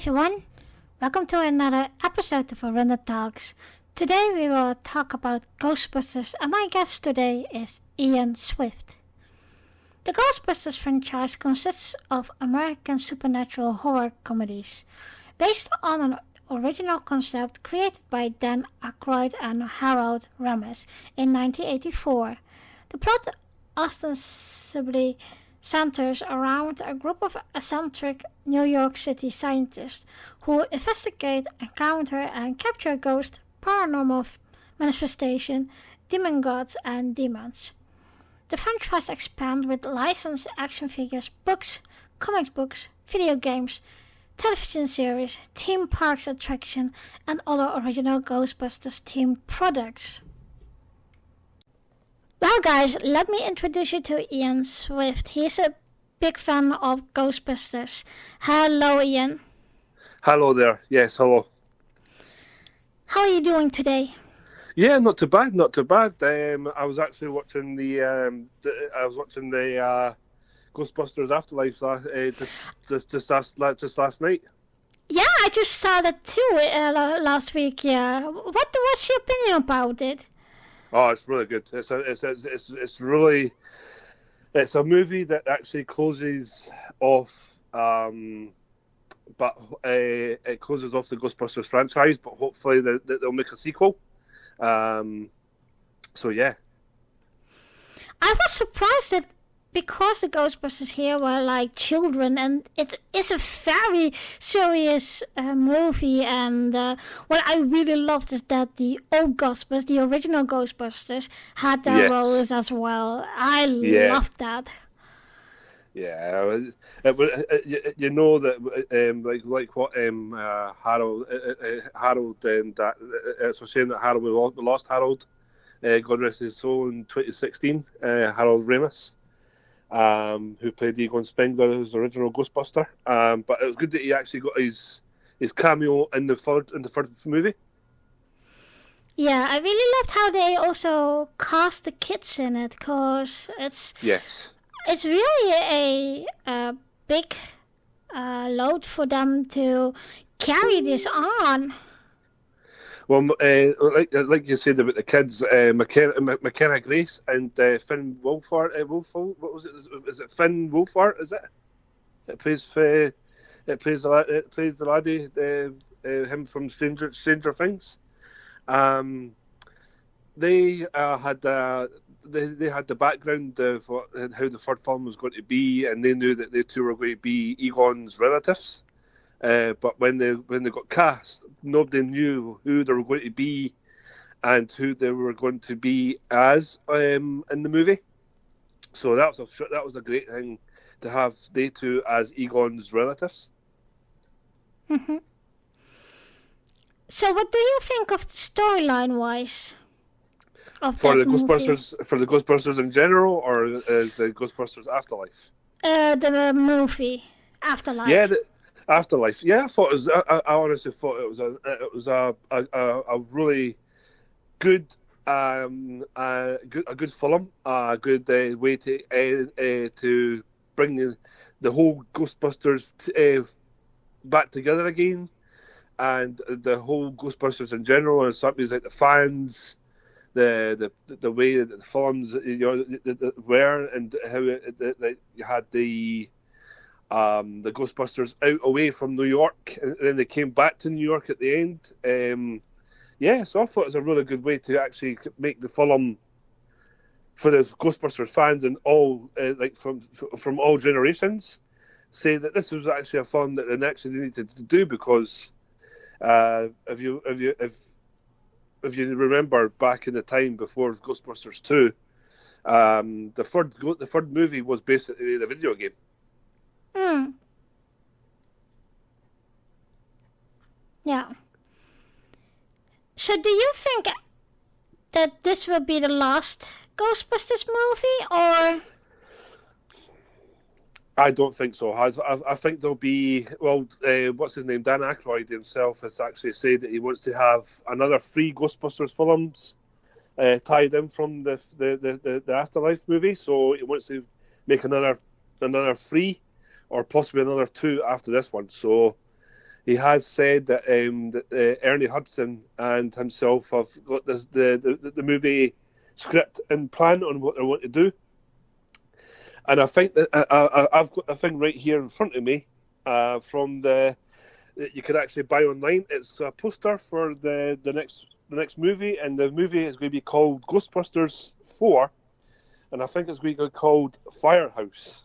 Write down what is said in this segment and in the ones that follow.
everyone, welcome to another episode of Arena Talks. Today we will talk about Ghostbusters and my guest today is Ian Swift. The Ghostbusters franchise consists of American supernatural horror comedies based on an original concept created by Dan Aykroyd and Harold Ramis in 1984. The plot ostensibly centers around a group of eccentric New York City scientists who investigate, encounter, and capture ghosts, paranormal manifestation, demon gods, and demons. The franchise expands with licensed action figures, books, comic books, video games, television series, theme parks attraction, and other original Ghostbusters themed products. Well guys, let me introduce you to Ian Swift. He's a big fan of Ghostbusters. Hello Ian. Hello there. Yes, hello. How are you doing today? Yeah, not too bad, not too bad. I was actually watching the Ghostbusters Afterlife just last night. Yeah, I just saw that too last week. Yeah, what's your opinion about it? Oh, it's really good. It's a movie that actually closes off, but it closes off the Ghostbusters franchise. But hopefully they'll make a sequel. So yeah, I was surprised that because the Ghostbusters here were like children, and it is a very serious movie. And what I really loved is that the old Ghostbusters, the original Ghostbusters, had their roles as well. I loved that. Yeah, you know that like what Harold and that it's a shame that we lost Harold. God rest his soul in 2016. Harold Ramis. Who played Egon Spengler as the original Ghostbuster. But it was good that he actually got his cameo in the third movie. Yeah, I really loved how they also cast the kids in it, because it's really a big load for them to carry this on. Well, like you said about the kids, McKenna Grace and Finn Wolfhard. What was it? Is it Finn Wolfhard? Is it? It plays the laddie, him from Stranger Things. They had the background of how the third film was going to be, and they knew that they two were going to be Egon's relatives. But when they got cast, nobody knew who they were going to be and who they were going to be as in the movie. So that was a great thing to have they two as Egon's relatives. Mm-hmm. So, what do you think of the storyline wise of for that the movie? for the Ghostbusters in general, or the Ghostbusters Afterlife? The movie Afterlife. Yeah. Afterlife, yeah, I thought I honestly thought it was a really good a good film, a good way to bring the whole Ghostbusters back together again, and the whole Ghostbusters in general, and something like the fans, the way that the films were, and how you had the Ghostbusters out away from New York, and then they came back to New York at the end. So I thought it was a really good way to actually make the film for the Ghostbusters fans and all from all generations, say that this was actually a film that they actually needed to do, because if you remember back in the time before Ghostbusters 2, the third movie was basically the video game. Yeah. So do you think that this will be the last Ghostbusters movie, or? I don't think so. I think there'll be, what's his name? Dan Aykroyd himself has actually said that he wants to have another 3 Ghostbusters films tied in from the Afterlife movie. So he wants to make another 3, or possibly another 2 after this one. So he has said that Ernie Hudson and himself have got the movie script and plan on what they want to do. And I think that I've got a thing right here in front of me from that you could actually buy online. It's a poster for the next movie, and the movie is going to be called Ghostbusters 4, and I think it's going to be called Firehouse.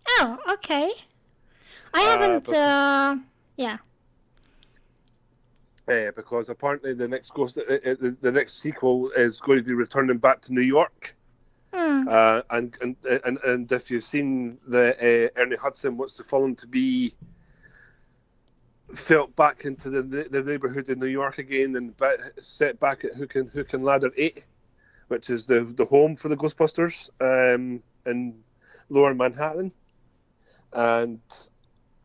Oh, okay. I haven't. Yeah. Because apparently the next sequel is going to be returning back to New York. And if you've seen the Ernie Hudson wants the film to be felt back into the neighborhood in New York again, and set back at Hook and Ladder 8, which is the home for the Ghostbusters in Lower Manhattan, and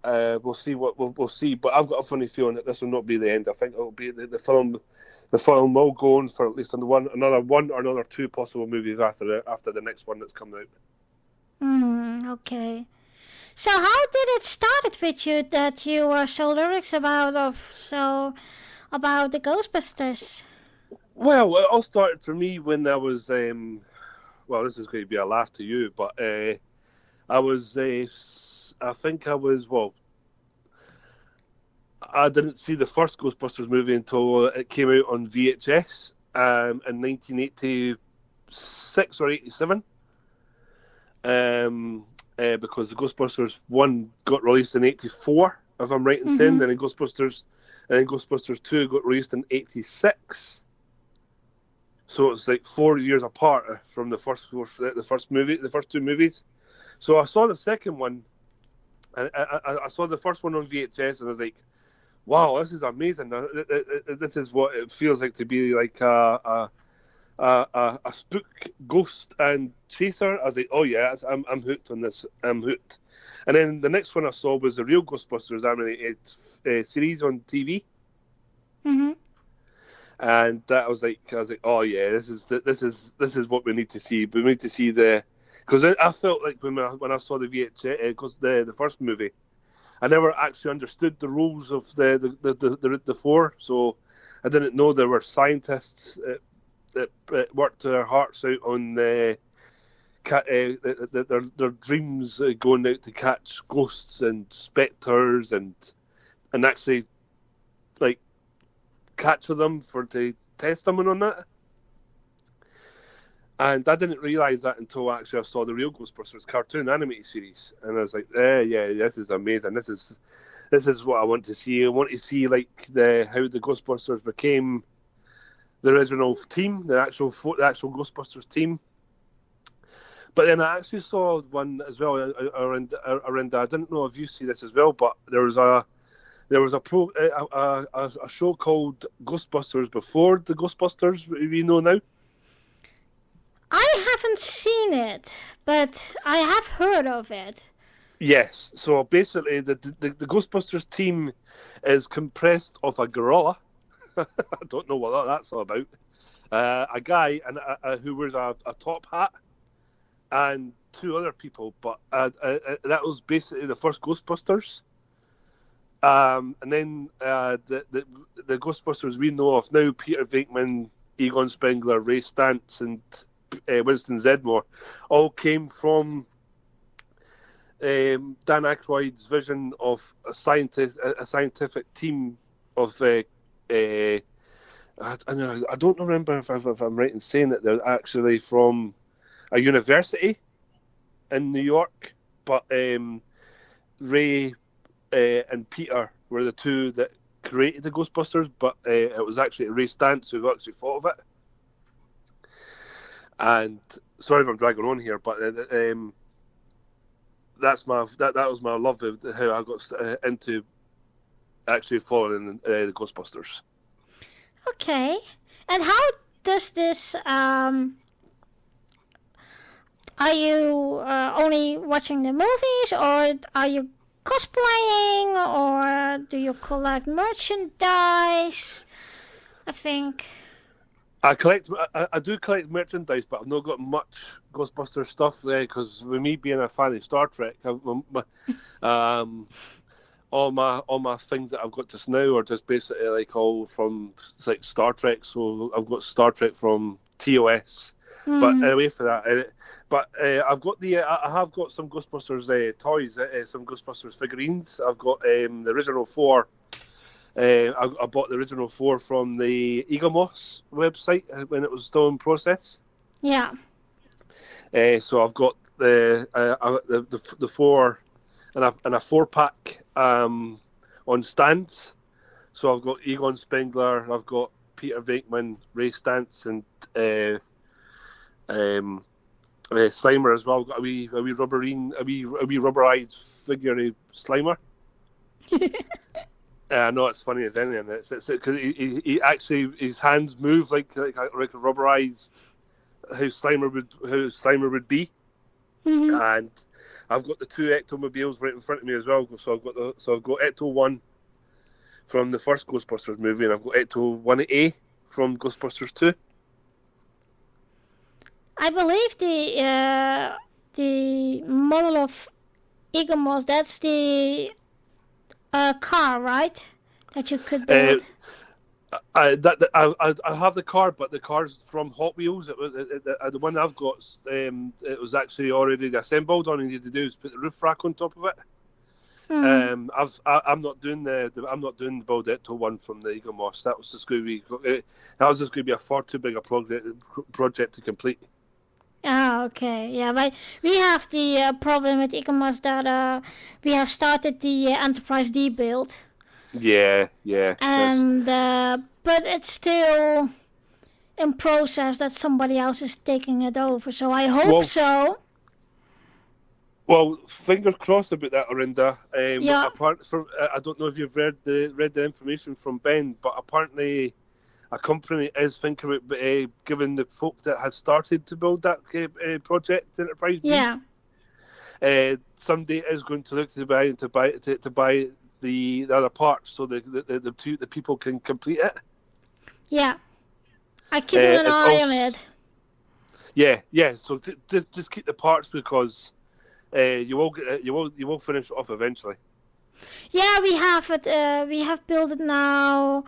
we'll see what we'll see. But I've got a funny feeling that this will not be the end. I think it will be the film. The film will go on for at least another one or another two possible movies after the next one that's coming out. Okay. So how did it start with you that you were so lyrics about the Ghostbusters? Well, it all started for me when I was well, this is going to be a laugh to you, but I was I think I was I didn't see the first Ghostbusters movie until it came out on VHS in 1986 or 87. Because the Ghostbusters 1 got released in 84, if I'm right in saying, and then Ghostbusters 2 got released in 86. So it's like 4 years apart from the first movie, the first two movies. So I saw the second one, and I saw the first one on VHS, and I was like, wow, this is amazing. This is what it feels like to be like a spook, ghost, and chaser. I was like, oh yeah, I'm hooked on this. I'm hooked. And then the next one I saw was the real Ghostbusters animated series on TV. And I was like, oh yeah, this is what we need to see. We need to see because I felt like when I saw the VHS, the first movie, I never actually understood the rules of the four, so I didn't know there were scientists that worked their hearts out on their dreams going out to catch ghosts and spectres and actually like capture them to test someone on that. And I didn't realise that until actually I saw the real Ghostbusters cartoon animated series, and I was like, yeah, this is amazing. This is what I want to see. I want to see like how the Ghostbusters became the original team, the actual Ghostbusters team. But then I actually saw one as well around. I didn't know if you see this as well, but there was a show called Ghostbusters before the Ghostbusters we know now. I haven't seen it, but I have heard of it. Yes, so basically the Ghostbusters team is compressed of a gorilla. I don't know what that's all about. A guy who wears a top hat, and two other people, but that was basically the first Ghostbusters. And then the Ghostbusters we know of now, Peter Venkman, Egon Spengler, Ray Stantz, and Winston Zeddemore, all came from Dan Aykroyd's vision of a scientific team of I don't remember if I'm right in saying that they're actually from a university in New York, but Ray and Peter were the two that created the Ghostbusters, but it was actually Ray Stantz who actually thought of it. And sorry if I'm dragging on here, but that was my love of how I got into actually following the Ghostbusters. Okay, and how does this? Are you only watching the movies, or are you cosplaying, or do you collect merchandise? I think. I do collect merchandise, but I've not got much Ghostbusters stuff there because with me being a fan of Star Trek, all my things that I've got just now are just basically like all from like Star Trek. So I've got Star Trek from TOS, but away for that. I've got I have got some Ghostbusters toys, some Ghostbusters figurines. I've got the original 4. I bought the original 4 from the Egamos website when it was still in process. Yeah. So I've got the 4 and a 4-pack on stands. So I've got Egon Spengler, I've got Peter Venkman, Ray Stantz, and Slimer as well. I've got a wee rubberized figure Slimer. I know it's funny as anything. It's because he actually his hands move like a rubberized how Slimer would be, and I've got the 2 Ectomobiles right in front of me as well. So I've got Ecto 1 from the first Ghostbusters movie, and I've got Ecto 1A from Ghostbusters 2. I believe the model of Egamos, that's the car, right? That you could build. I have the car, but the car's from Hot Wheels. It was the one I've got. It was actually already assembled. All I needed to do is put the roof rack on top of it. I'm not doing the build Ecto 1 from the Egamos. That was just going to be a far too big a project to complete. Ah, okay. Yeah, but we have the problem with Egamos that we have started the Enterprise D build. Yeah. And but it's still in process that somebody else is taking it over. So I hope so. Well, fingers crossed about that, Orinda. Yeah. Apart from, I don't know if you've read the information from Ben, but apparently a company is thinking about giving the folk that has started to build that project Enterprise D. Yeah. Somebody is going to look to buy the other parts so the people can complete it. Yeah. I keep an eye on it. Yeah. So just keep the parts because you will finish it off eventually. Yeah, we have it. We have built it now.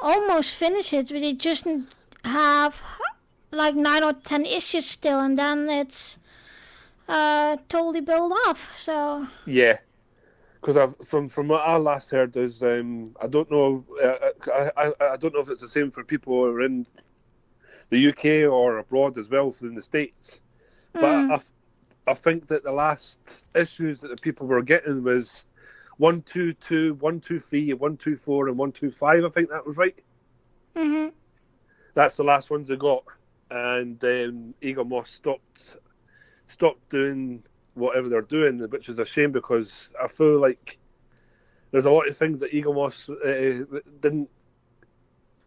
Almost finished it. We just have like 9 or 10 issues still, and then it's totally built off. So yeah, because from what I last heard is I don't know I don't know if it's the same for people who are in the UK or abroad as well in the States, but I think that the last issues that the people were getting was 122, 123, 124, and 125. I think that was right. That's the last ones they got, and Egamos stopped doing whatever they're doing, which is a shame because I feel like there's a lot of things that Egamos didn't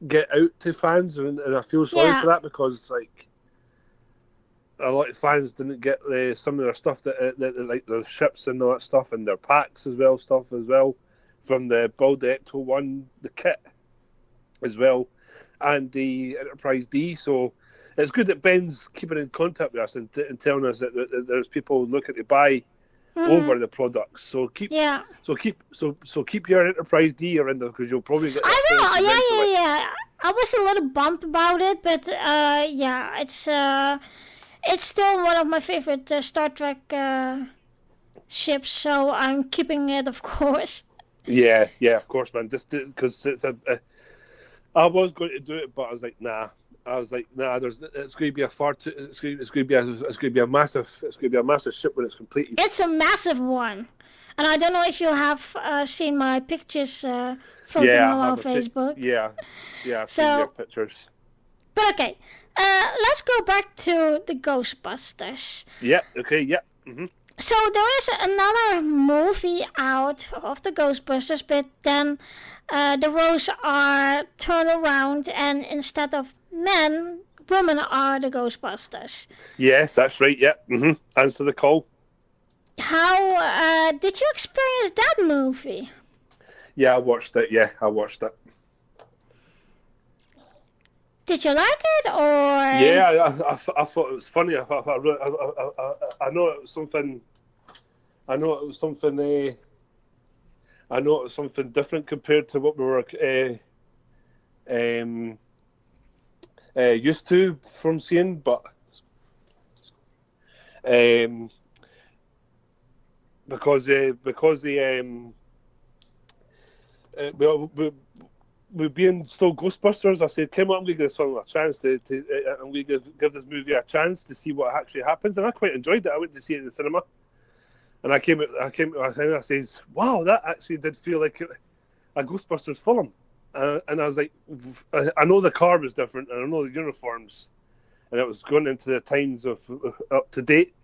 get out to fans, and I feel sorry for that because like a lot of fans didn't get some of their stuff that like the ships and all that stuff and their packs as well from the Build Ecto 1, the kit as well, and the Enterprise D. So it's good that Ben's keeping in contact with us and telling us that there's people looking to buy over the products. So keep your Enterprise D around there because you'll probably get. I will. Yeah. I was a little bummed about it, but it's still one of my favorite Star Trek ships, so I'm keeping it, of course. Yeah, of course, man. Just because I was going to do it, but I was like, nah. It's going to be a massive ship when it's completed. It's a massive one, and I don't know if you have seen my pictures floating all on Facebook. I've seen your pictures. But okay. Let's go back to the Ghostbusters. Yeah, okay, yeah. Mm-hmm. So there is another movie out of the Ghostbusters, but then the roles are turned around and instead of men, women are the Ghostbusters. Yes, that's right, yeah. Mm-hmm. Answer the call. How did you experience that movie? Yeah, I watched it. Did you like it, or? Yeah, I thought it was funny. I know it was something. I noticed something different compared to what we were used to from seeing, but because the we being still Ghostbusters, I said, Tim, I'm going to give this film a chance I'm going to give this movie a chance to see what actually happens, and I quite enjoyed it. I went to see it in the cinema, and I came and I says, wow, that actually did feel like a Ghostbusters film, and I was like, I know the car was different, and I know the uniforms, and it was going into the times of up to date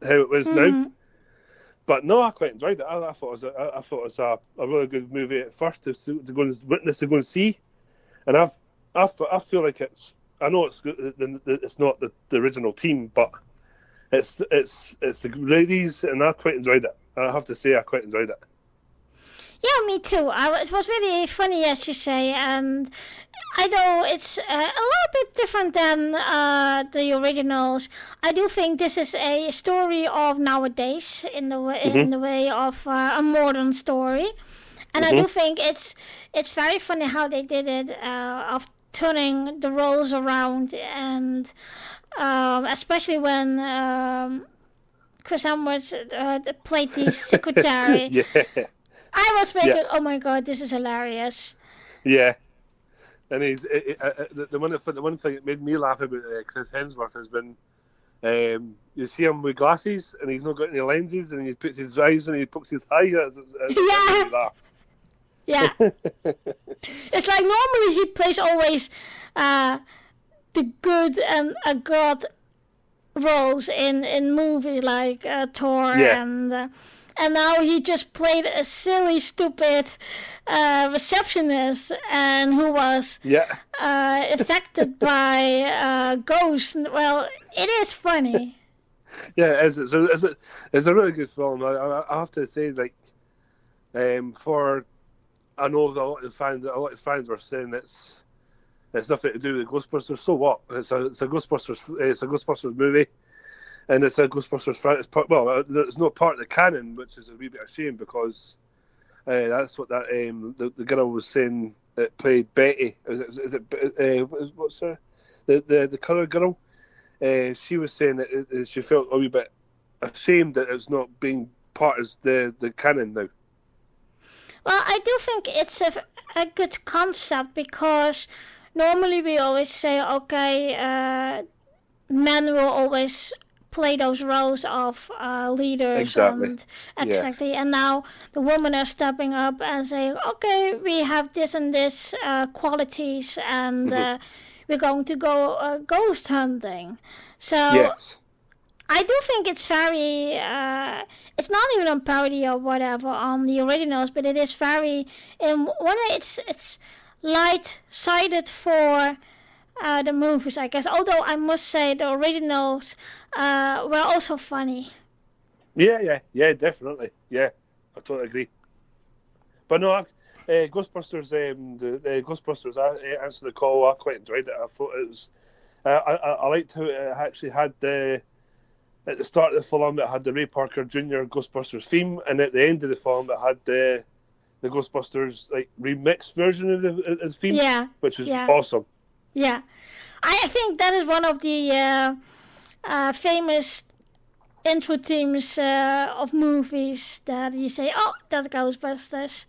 how it was now. But no, I quite enjoyed it. I thought it was a really good movie at first to go and witness, to go and see, and I feel like it's. I know it's not the original team, but it's the ladies, and I quite enjoyed it. I have to say, I quite enjoyed it. Yeah, me too. It was really funny, as you say, and I know it's a little bit different than the originals. I do think this is a story of nowadays in the way of a modern story, and I do think it's very funny how they did it, of turning the roles around, and especially when Chris Hemsworth played the secretary. Yeah. I was thinking, oh my god, this is hilarious. Yeah. And the one thing that made me laugh about Chris Hemsworth has been, you see him with glasses and he's not got any lenses, and he puts his eyes and he pokes his eye. Yeah. Laugh. Yeah. It's like normally he plays always the good and a god roles in movies like Thor, and now he just played a silly, stupid receptionist, and who was affected by ghosts. Well, it is funny. Yeah, it's a really good film. I have to say, like, for I know that a lot of fans were saying it's nothing to do with Ghostbusters. So what? It's a Ghostbusters movie. And it's a Ghostbusters franchise. Well, it's not part of the canon, which is a wee bit of a shame, because that's what that the girl was saying that played Betty. Is it what's her the colour girl? She was saying that she felt a wee bit ashamed that it's not being part of the canon now. Well, I do think it's a good concept, because normally we always say, okay, men will always play those roles of leaders, exactly. and now the women are stepping up and saying, okay, we have this and this qualities, and we're going to go ghost hunting. So yes. I do think it's very it's not even a parody or whatever on the originals, but it is very it's light-sided for the movies, I guess. Although I must say the originals were also funny. Yeah, definitely. Yeah, I totally agree. But no, Ghostbusters, the Ghostbusters, Answer the Call, I quite enjoyed it. I thought it was, I liked how it actually had at the start of the film, it had the Ray Parker Jr. Ghostbusters theme, and at the end of the film, it had the Ghostbusters like remixed version of the theme, which was awesome. Yeah, I think that is one of the famous intro themes of movies that you say, oh, that's Ghostbusters.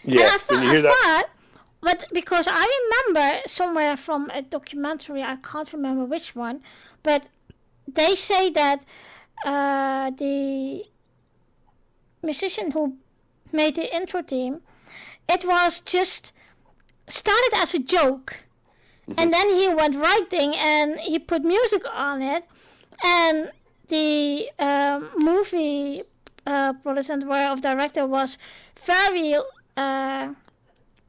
Yeah, and I thought, but because I remember somewhere from a documentary, I can't remember which one, but they say that the musician who made the intro theme, it was just started as a joke. And then he went writing and he put music on it, and the movie producer of director was very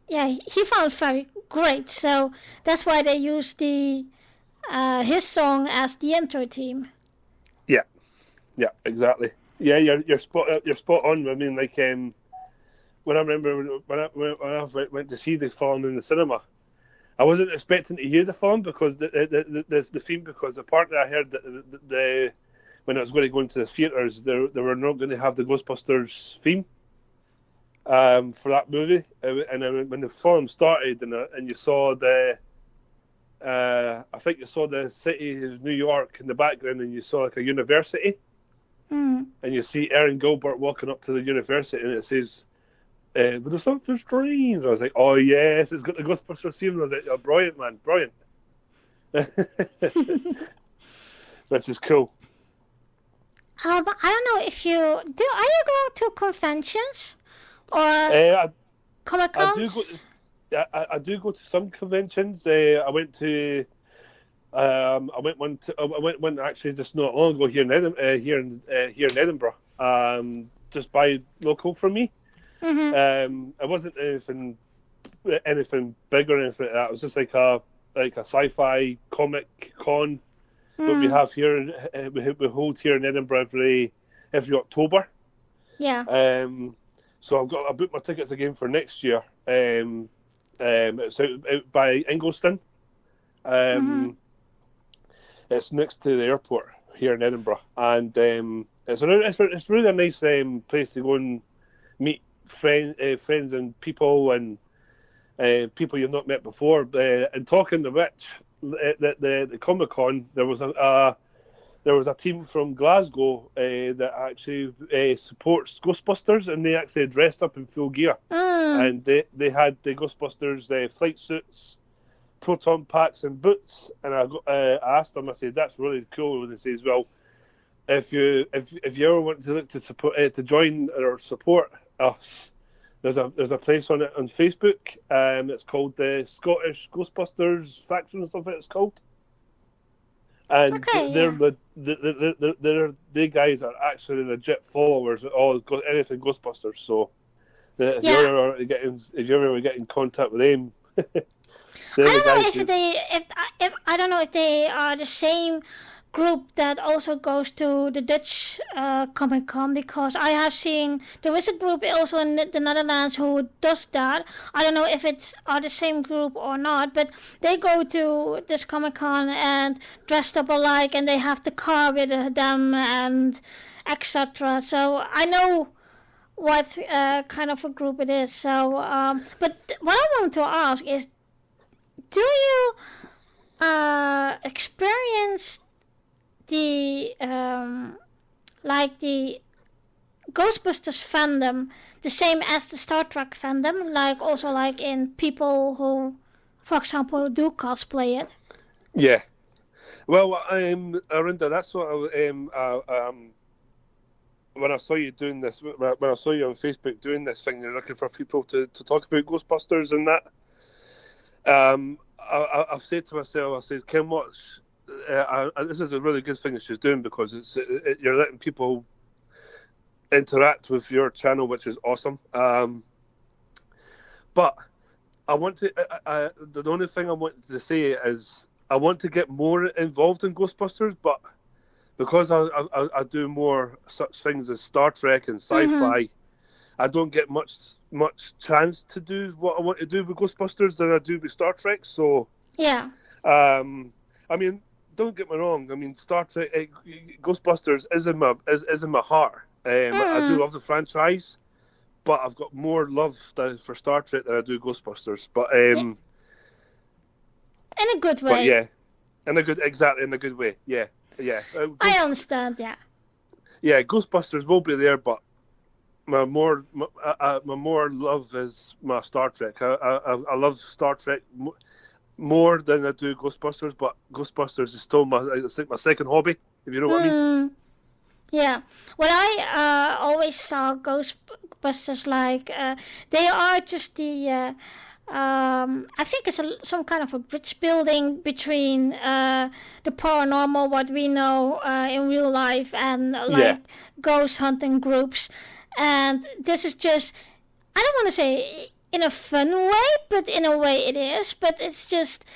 he found it very great, so that's why they used his song as the intro theme. Yeah, exactly. Yeah, you're spot on. I mean, like when I remember when I went to see the film in the cinema, I wasn't expecting to hear the film because the theme, because the part that I heard that when I was going to go into the theatres, they were not going to have the Ghostbusters theme. for that movie. And then when the film started, and you saw I think you saw the city of New York in the background, and you saw like a university, and you see Erin Gilbert walking up to the university, and it says, "But there's something strange." I was like, "Oh yes, it's got the Ghostbusters theme." I was like, "Oh, brilliant, man, brilliant," which is cool. I don't know if you do. Are you going to conventions or Comic Cons? I do go to some conventions. I went to. I went one actually just not long ago here in Edinburgh. Just by local for me. It wasn't anything big or anything like that. It was just like a sci-fi comic con that we have here. We hold here in Edinburgh every October. Yeah. So I booked my tickets again for next year. It's out by Ingliston. It's next to the airport here in Edinburgh, and it's really a nice place to go and meet friends and people and people you've not met before. And talking to which, the Comic Con, there was a team from Glasgow that actually supports Ghostbusters, and they actually dressed up in full gear, and they had the Ghostbusters flight suits, proton packs, and boots. And I asked them, I said, "That's really cool." And they says, "Well, if you ever want to look to support to join or support us, there's a place on Facebook. It's called the Scottish Ghostbusters Faction or something. It's called." And they guys are actually legit followers of anything Ghostbusters. So if you ever get in contact with them, I don't know if they are the same group that also goes to the Dutch Comic Con, because I have seen there is a group also in the Netherlands who does that. I don't know if it's the same group or not, but they go to this Comic Con and dressed up alike, and they have the car with them and etc. So I know what kind of a group it is. So, but what I want to ask is, do you experience the the Ghostbusters fandom the same as the Star Trek fandom, also in people who, for example, do cosplay it? Yeah. Well, Arinda, that's what when I saw you doing this, when I saw you on Facebook doing this thing, you're looking for people to talk about Ghostbusters and that. I've said to myself, I said, Kim, this is a really good thing that she's doing, because you're letting people interact with your channel, which is awesome. But I want to. The only thing I want to say is I want to get more involved in Ghostbusters, but because I do more such things as Star Trek and sci-fi, I don't get much chance to do what I want to do with Ghostbusters than I do with Star Trek. So yeah. I mean, don't get me wrong. I mean, Star Trek, Ghostbusters is in my heart. I do love the franchise, but I've got more love for Star Trek than I do Ghostbusters. But in a good way. But yeah, in a good way. Yeah. I understand. Yeah. Yeah, Ghostbusters will be there, but my more love is my Star Trek. I love Star Trek more than I do Ghostbusters, but Ghostbusters is still my second hobby, if you know what I mean. Yeah. When I always saw Ghostbusters, they are just the I think it's some kind of a bridge building between the paranormal, what we know in real life, and ghost hunting groups. And this is just, I don't want to say in a fun way, but in a way it is. But it's just,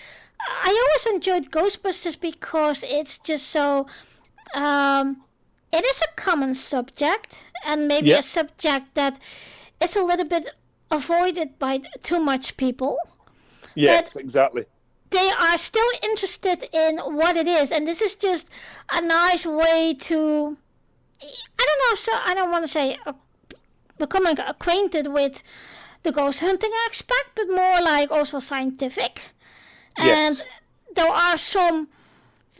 I always enjoyed Ghostbusters because it's just so, it is a common subject, and maybe a subject that is a little bit avoided by too much people. Yes, but exactly. They are still interested in what it is, and this is just a nice way to, I don't know, so I don't want to say becoming acquainted with the ghost hunting aspect, but more like also scientific. Yes. And there are some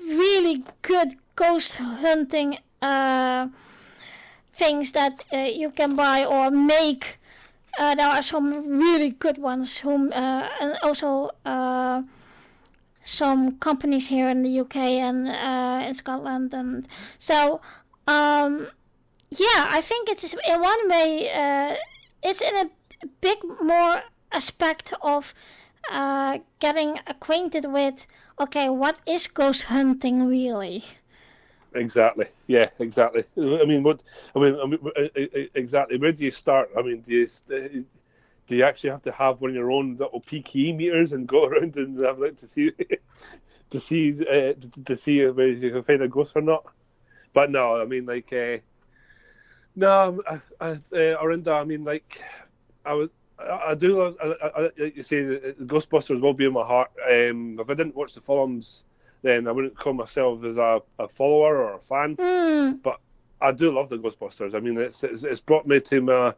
really good ghost hunting things that you can buy or make. There are some really good ones, and also some companies here in the UK and in Scotland, and so I think it's in one way it's in a big more aspect of getting acquainted with, okay, what is ghost hunting really? Exactly. Yeah. Exactly. Exactly. Where do you start? I mean, do you actually have to have one of your own little PKE meters and go around and have like to see to see if you can find a ghost or not? But no, I mean like no, Arinda. I mean like I do love. You say Ghostbusters will be in my heart. If I didn't watch the films, then I wouldn't call myself as a follower or a fan. But I do love the Ghostbusters. I mean, it's brought me through my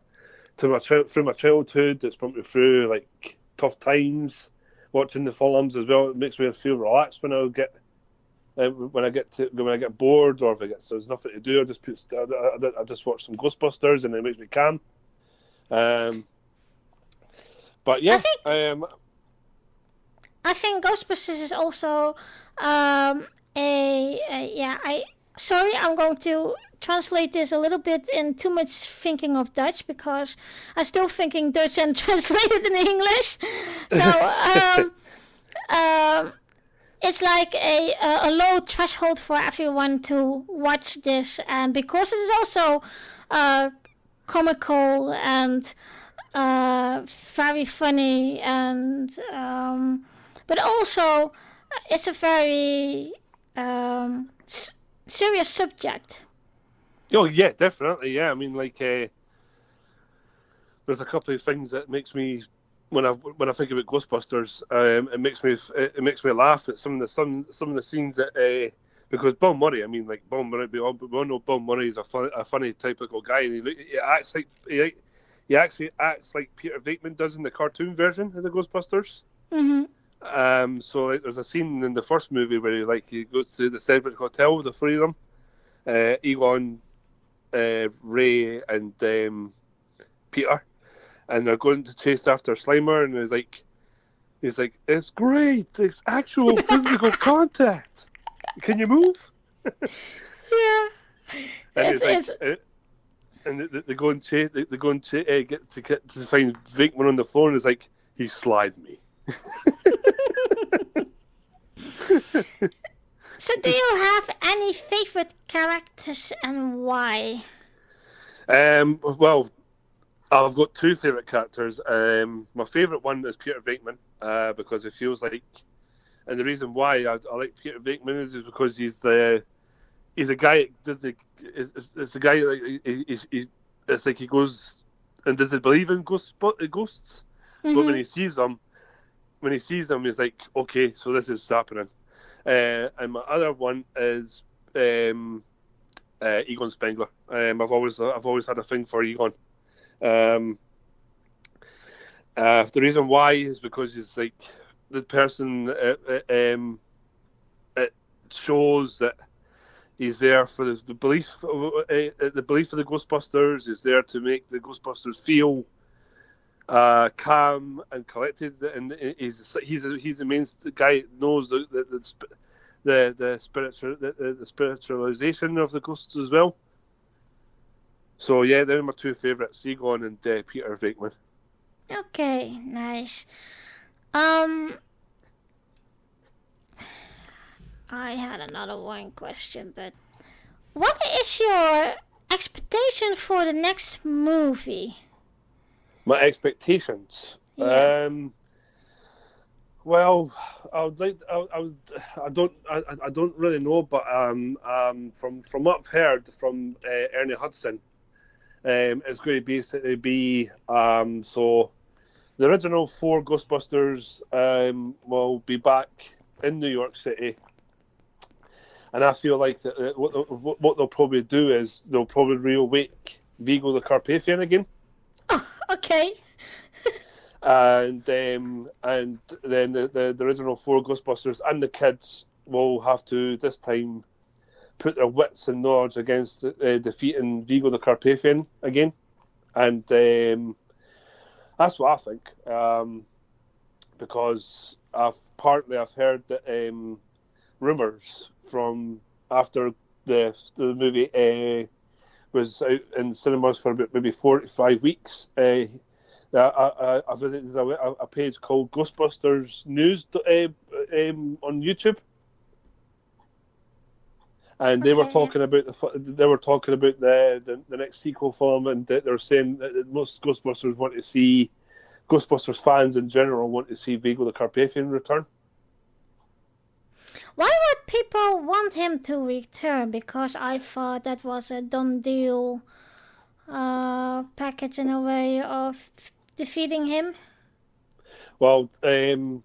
childhood. It's brought me through like tough times watching the films as well. It makes me feel relaxed when I get bored, or if there's nothing to do. I just watch some Ghostbusters and it makes me calm. But yeah, I think Ghostbusters is also sorry, I'm going to translate this a little bit in too much thinking of Dutch, because I'm still thinking Dutch and translate it in English. So it's like a low threshold for everyone to watch this, and because it is also comical and very funny, and but also it's a very serious subject. Oh yeah, definitely. Yeah, I mean, like there's a couple of things that makes me when I think about Ghostbusters, it makes me laugh at some of the scenes that because Bill Murray. I mean, like Bill Murray. We all know Bill Murray is a funny typical guy, and he acts like he actually acts like Peter Venkman does in the cartoon version of the Ghostbusters. Mm-hmm. So like, there's a scene in the first movie where he goes to the Cedric Hotel with the three of them, Egon, Ray, and Peter, and they're going to chase after Slimer, and he's like, it's great, it's actual physical contact. Can you move? Yeah. And they go and chase. They go and get to find Venkman on the phone. It's like, he slid me. So, do you have any favorite characters and why? Well, I've got two favorite characters. My favorite one is Peter Venkman because it feels like, and the reason why I like Peter Venkman is because he's a guy. It's a guy like it's like he goes and doesn't believe in ghosts. Mm-hmm. But when he sees them, he's like, okay, so this is happening. And my other one is Egon Spengler. I've always had a thing for Egon. The reason why is because he's like the person. It shows that he's there for the belief of the Ghostbusters. He's there to make the Ghostbusters feel calm and collected, and he's the main guy that knows the spiritualization of the ghosts as well. So yeah, they're my two favourites, Egon and Peter Venkman. Okay, nice. I had another one question, but what is your expectation for the next movie? My expectations. Yeah. Well, I don't really know, but from what I've heard from Ernie Hudson, it's going to basically be so the original 4 Ghostbusters will be back in New York City, and I feel like that what they'll probably do is they'll probably reawake Vigo the Carpathian again. Okay. And then the original 4 Ghostbusters and the kids will have to this time put their wits and knowledge against defeating Vigo the Carpathian again, and that's what I think. Because I've heard that rumours from after the movie was out in cinemas for about maybe 4 to 5 weeks. I visited a page called Ghostbusters News on YouTube, and they were talking about the next sequel film, and they're saying that most Ghostbusters want to see Ghostbusters fans in general want to see Vigo the Carpathian return. Why would people want him to return? Because I thought that was a done deal package in a way of defeating him. Well, it's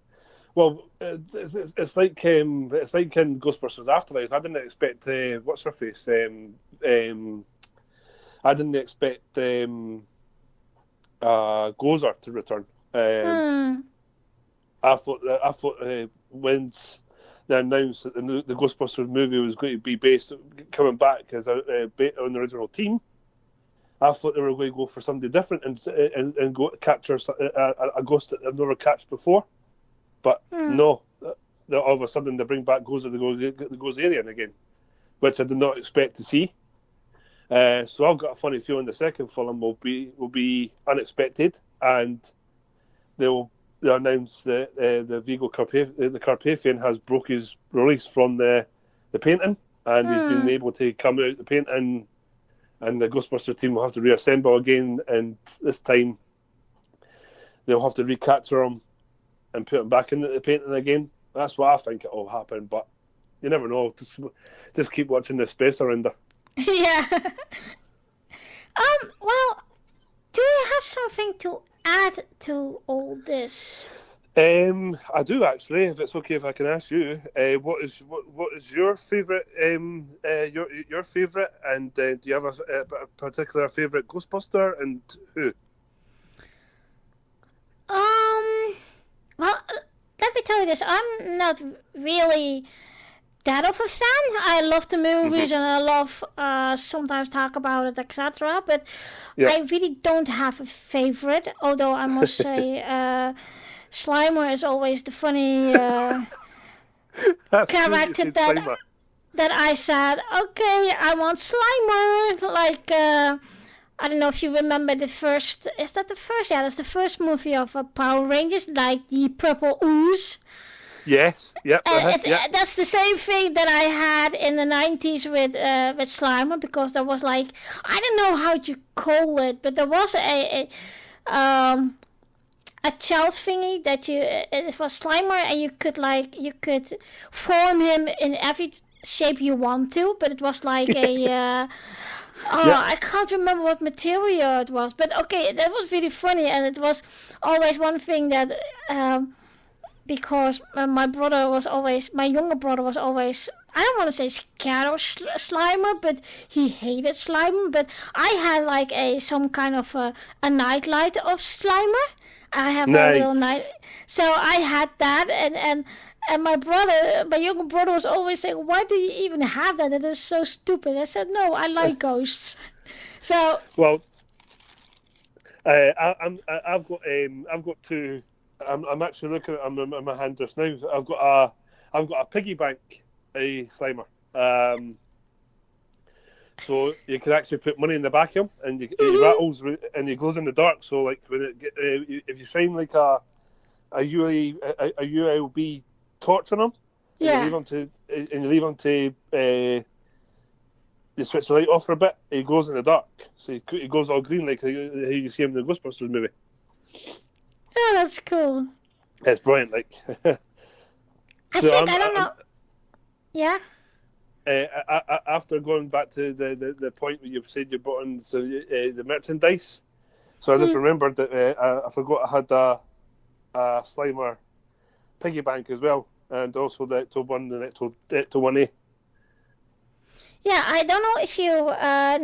like in Ghostbusters Afterlife. I didn't expect what's her face. I didn't expect Gozer to return. I thought when they announced that the Ghostbusters movie was going to be coming back as on the original team, I thought they were going to go for somebody different and go capture a ghost that they've never catched before. But no, all of a sudden they bring back Gozer the Gozerian again, which I did not expect to see. So I've got a funny feeling the second film will be unexpected, and they'll announce that the Vigo the Carpathian has broke his release from the painting, and he's been able to come out the painting, and the Ghostbuster team will have to reassemble again, and this time they'll have to recapture him and put him back into the painting again. That's what I think it will happen, but you never know. Just keep watching the space around her. Yeah. Well, do you have something to add to all this? I do actually. If it's okay, if I can ask you, what is your favourite? Your favourite, and do you have a particular favourite Ghostbuster, and who? Well, let me tell you this. I'm not really that of a fan. I love the movies and I love sometimes talk about it, etc. But I really don't have a favorite. Although I must say, Slimer is always the funny character that I said, okay, I want Slimer. Like, I don't know if you remember the first. Is that the first? Yeah, that's the first movie of Power Rangers, like the purple ooze. Yes, yep. That's the same thing that I had in the 90s with Slimer, because there was like, I don't know how you call it, but there was a child thingy that it was Slimer, and you could form him in every shape you want to, but it was like I can't remember what material it was, but okay, that was really funny, and it was always one thing that because my younger brother was always, I don't want to say scared of Slimer, but he hated Slimer. But I had like some kind of a nightlight of Slimer. I have a little night, so I had that, and my younger brother was always saying, "Why do you even have that? That is so stupid." I said, "No, I like ghosts." So well, I've got two. I'm actually looking at them in my hand just now. I've got a piggy bank Slimer. So you can actually put money in the back of him, and he rattles and he glows in the dark. So like when if you shine like a ULB torch on him, and you leave him to you switch the light off for a bit, he glows in the dark. So he goes all green like you see him in the Ghostbusters movie. Oh, that's cool. It's brilliant, like. I don't know. Yeah. After going back to the point where you've said you brought in the merchandise, so I just remembered that I forgot I had a Slimer piggy bank as well, and also the Ecto 1 and Ecto 1A. Yeah, I don't know if you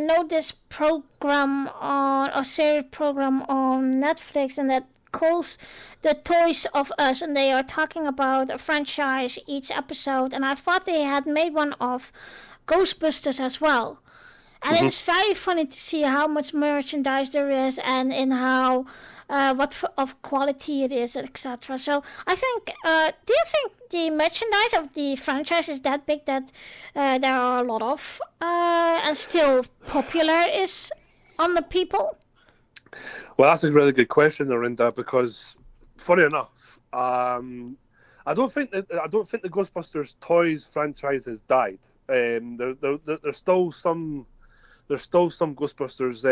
know this program on a series program on Netflix, and that calls The Toys of Us, and they are talking about a franchise each episode. And I thought they had made one of Ghostbusters as well. And Hmm. it's very funny to see how much merchandise there is, and in how of quality it is, etc. So I think, do you think the merchandise of the franchise is that big that there are a lot of and still popular is on the people? Well, that's a really good question, Arinda, because funny enough, I don't think the Ghostbusters toys franchise has died. There's still some Ghostbusters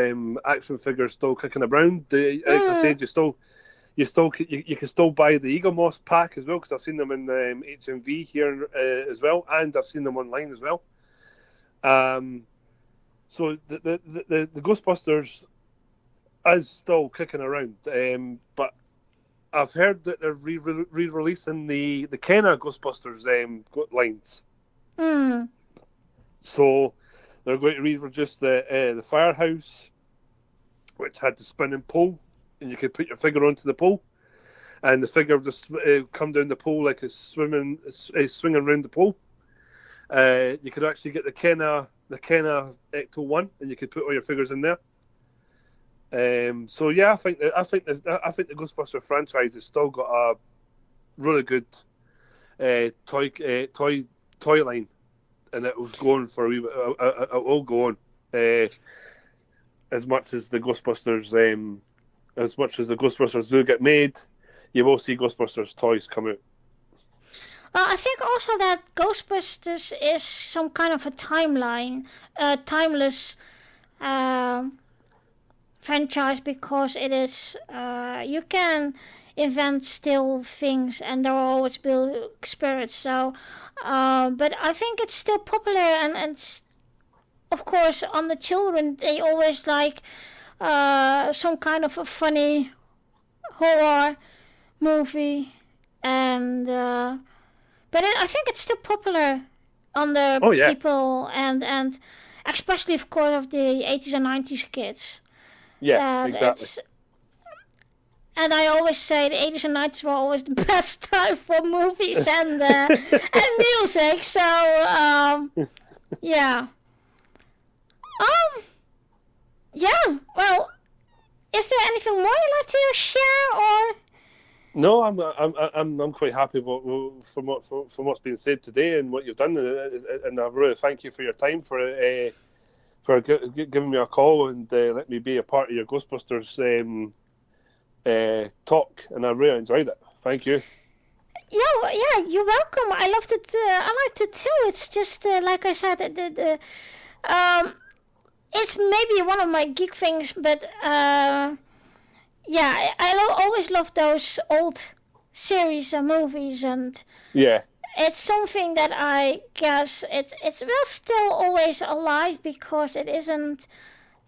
action figures still kicking around. As I said, you can still buy the Eagle Moss pack as well, because I've seen them in HMV here as well, and I've seen them online as well. So the Ghostbusters is still kicking around, but I've heard that they're re-releasing the Kenna Ghostbusters lines. So they're going to re-reduce the firehouse, which had the spinning pole, and you could put your figure onto the pole, and the figure would just come down the pole like it's swinging around the pole. You could actually get the Kenna Ecto 1, and you could put all your figures in there. So yeah, I think the Ghostbuster franchise has still got a really good toy line, and it was going for a wee bit. It will go on as much as the Ghostbusters do get made. You will see Ghostbusters toys come out. Well, I think also that Ghostbusters is some kind of a timeless franchise, because it is you can invent still things, and there will always be spirits. So, but I think it's still popular, and of course on the children they always like some kind of a funny horror movie, and but I think it's still popular on the people, and especially of course of the 80s and 90s kids. Yeah, exactly. And I always say the 80s and 90s were always the best time for movies and music. So yeah. Yeah. Well, is there anything more you'd like to share, or? No, I'm quite happy from what's been said today and what you've done, and I really thank you for your time, for giving me a call and let me be a part of your Ghostbusters talk, and I really enjoyed it. Thank you. Yeah, you're welcome. I loved it. I liked it too. It's just like I said, it's maybe one of my geek things, but yeah, I always love those old series and movies, and yeah, it's something that I guess it's well still always alive, because it isn't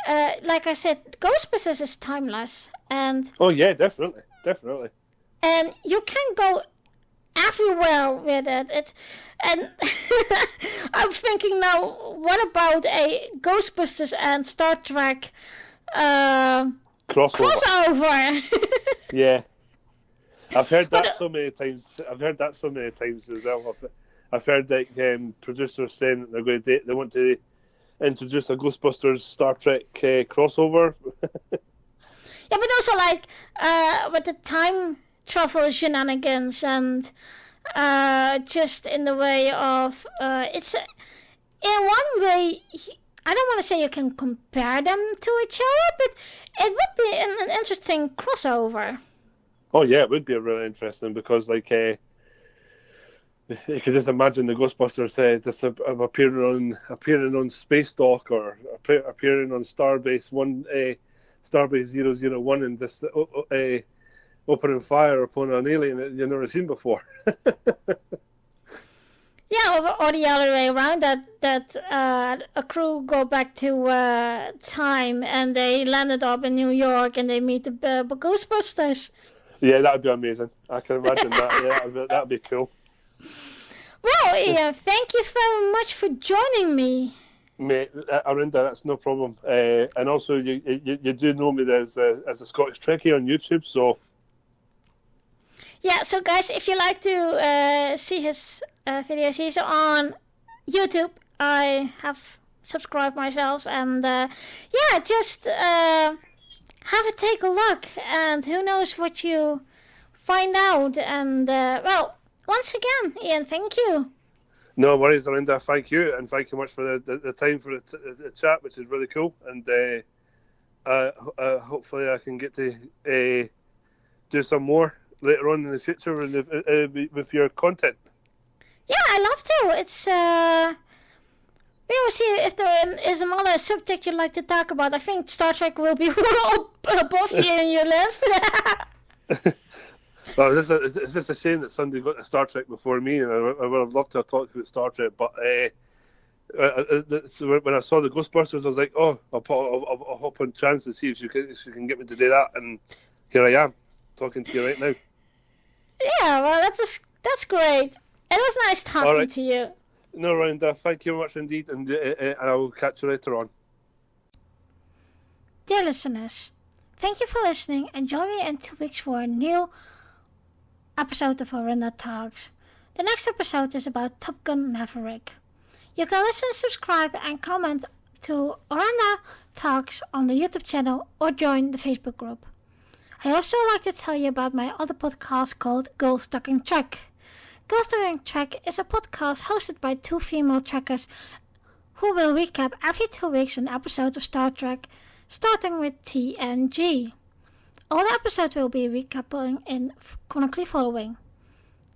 like I said, Ghostbusters is timeless, and oh yeah, definitely, and you can go everywhere with it. And I'm thinking now, what about a Ghostbusters and Star Trek crossover? Yeah, I've heard that so many times. As well. I've heard that producers saying that they want to introduce a Ghostbusters Star Trek crossover. Yeah, but also like with the time travel shenanigans, and just in the way of it's in one way. I don't want to say you can compare them to each other, but it would be an interesting crossover. Oh yeah, it would be really interesting, because like you could just imagine the Ghostbusters just appearing on Space Dock, or appearing on Starbase Starbase 001, and just opening fire upon an alien that you've never seen before. Yeah, or the other way around, that a crew go back to time, and they landed up in New York, and they meet the Ghostbusters. Yeah, that would be amazing. I can imagine that. Yeah, that'd be cool. Well, Ian, thank you very much for joining me. Mate, around that, that's no problem. And also, you do know me as a Scottish Trekkie on YouTube, so... Yeah, so guys, if you like to see his videos, he's on YouTube. I have subscribed myself, and just have a take a look, and who knows what you find out. And once again, Ian, thank you. No worries, Arinda. Thank you, and thank you much for the time for the chat, which is really cool. And hopefully, I can get to do some more later on in the future with your content. Yeah, I love to. It's we will see if there is another subject you'd like to talk about. I think Star Trek will be above you in your list. Well, it's just a shame that somebody got to Star Trek before me, and I would have loved to have talked about Star Trek. But when I saw the Ghostbusters, I was like, "Oh, I'll hop on chance to see if she can get me to do that." And here I am, talking to you right now. Yeah, well, that's great. It was nice talking to you. No, Rhonda, thank you very much indeed, and I will catch you later on. Dear listeners, thank you for listening, and join me in 2 weeks for a new episode of Arena Talks. The next episode is about Top Gun Maverick. You can listen, subscribe, and comment to Arena Talks on the YouTube channel or join the Facebook group. I also like to tell you about my other podcast called Girl Stuck in Trek. Girl Stuck in Trek is a podcast hosted by 2 female trekkers who will recap every 2 weeks an episode of Star Trek, starting with TNG. All the episodes will be recapping in chronologically following.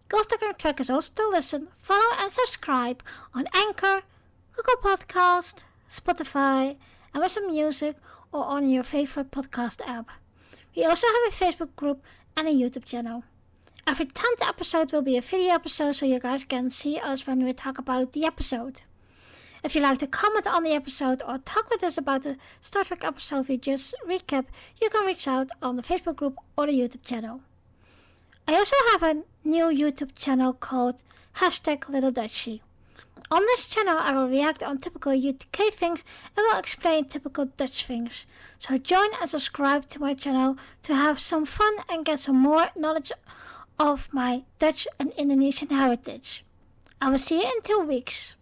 Girl Stuck in Trek is also to listen, follow, and subscribe on Anchor, Google Podcast, Spotify, Amazon Music, or on your favorite podcast app. We also have a Facebook group and a YouTube channel. Every 10th episode will be a video episode, so you guys can see us when we talk about the episode. If you'd like to comment on the episode or talk with us about the Star Trek episode we just recapped, you can reach out on the Facebook group or the YouTube channel. I also have a new YouTube channel called #LittleDutchie. On this channel, I will react on typical UK things and will explain typical Dutch things. So join and subscribe to my channel to have some fun and get some more knowledge of my Dutch and Indonesian heritage. I will see you in 2 weeks.